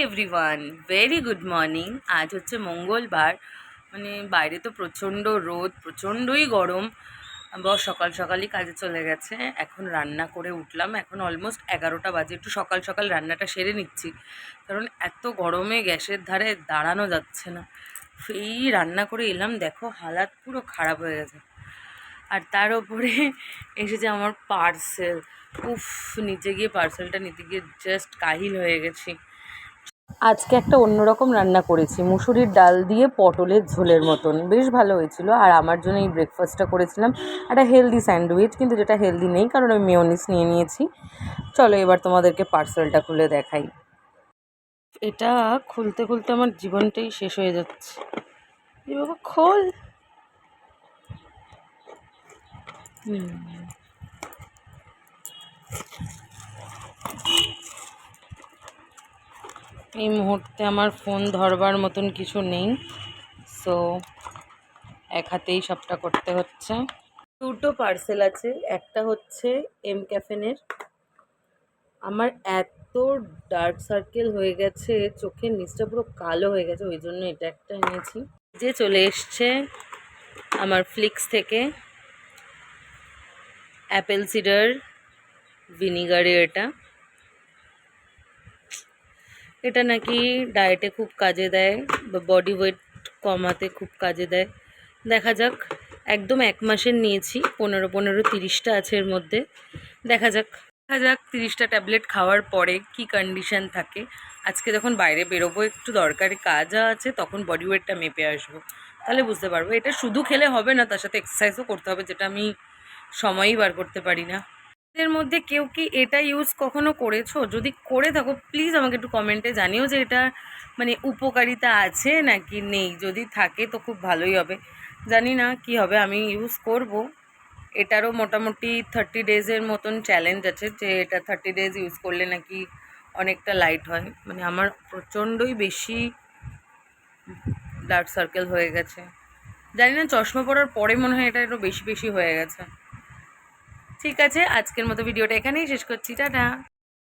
Everyone, very good morning. আজ হচ্ছে মঙ্গলবার, মানে বাইরে তো প্রচণ্ড রোদ, প্রচণ্ডই গরম। বস সকাল সকালই কাজে চলে গেছে। এখন রান্না করে উঠলাম, এখন অলমোস্ট 11টা বাজে। একটু সকাল সকাল রান্নাটা সেরে নিচ্ছি, কারণ এত গরমে গ্যাসের ধারে দাঁড়ানো যাচ্ছে না। এই রান্না করে এলাম, দেখো হালাত পুরো খারাপ হয়ে গেছে। আর তার ওপরে এসেছে আমার পার্সেল। উফ, নিচে গিয়ে পার্সেলটা নিতে গিয়ে জাস্ট কাহিল হয়ে গেছি। আজকে একটা অন্যরকম রান্না করেছি, মুসুরির ডাল দিয়ে পটলের ঝোলের মতন, বেশ ভালো হয়েছিল। আর আমার জন্য এই ব্রেকফাস্টটা করেছিলাম একটা হেলদি স্যান্ডউইচ, কিন্তু যেটা হেলদি নেই কারণ আমি মেয়োনিজ নিয়ে নিয়েছি। চলো এবার তোমাদেরকে পার্সেলটা খুলে দেখাই। এটা খুলতে খুলতে আমার জীবনটাই শেষ হয়ে যাচ্ছে। এই বাবা, খোল। এই মুহূর্তে আমার ফোন ধরবার মতন কিছু নেই, সো এক হাতেই সবটা করতে হচ্ছে। দুটো পার্সেল আছে, একটা হচ্ছে এম ক্যাফেনের। আমার এত ডার্ক সার্কেল হয়ে গেছে, চোখের নিচটা পুরো কালো হয়ে গেছে, ওই জন্য এটা একটা এনেছি। যে চলে এসছে আমার ফ্লিক্স থেকে অ্যাপেল সিডার ভিনিগারের। এটা নাকি ডায়েটে খুব কাজে দেয় বা বডি ওয়েট কমাতে খুব কাজে দেয়। দেখা যাক, একদম 1 মাসের নিয়েছি, 15-30টা আছে এর মধ্যে। দেখা যাক 30টা ট্যাবলেট খাওয়ার পরে কি কন্ডিশন থাকে। আজকে যখন বাইরে বেরোবো, একটু দরকারি কাজ আছে, তখন বডি ওয়েটটা মেপে আসবো, তাহলে বুঝতে পারবো। এটা শুধু খেলে হবে না, তার সাথে এক্সারসাইজও করতে হবে, যেটা আমি সময়ই বার করতে পারি না। এর মধ্যে কেউ কি এটা ইউজ কখনো করেছো? যদি করে থাকো প্লিজ আমাকে একটু কমেন্টে জানিও যে এটা মানে উপকারিতা আছে নাকি নেই। যদি থাকে তো খুব ভালোই হবে, জানি না কি হবে, আমি ইউজ করব। এটারও মোটামুটি 30 ডেজের মতন চ্যালেঞ্জ আছে, যে এটা 30 ডেজ ইউজ করলে নাকি অনেকটা লাইট হয়। মানে আমার প্রচণ্ডই বেশি ডার্ক সার্কেল হয়ে গেছে, জানি না চশমা পরার পরে মনে হয় এটা একটু বেশি বেশি হয়ে গেছে। ঠিক আছে, আজকের মতো ভিডিওটা এখানেই শেষ করছি, টাটা।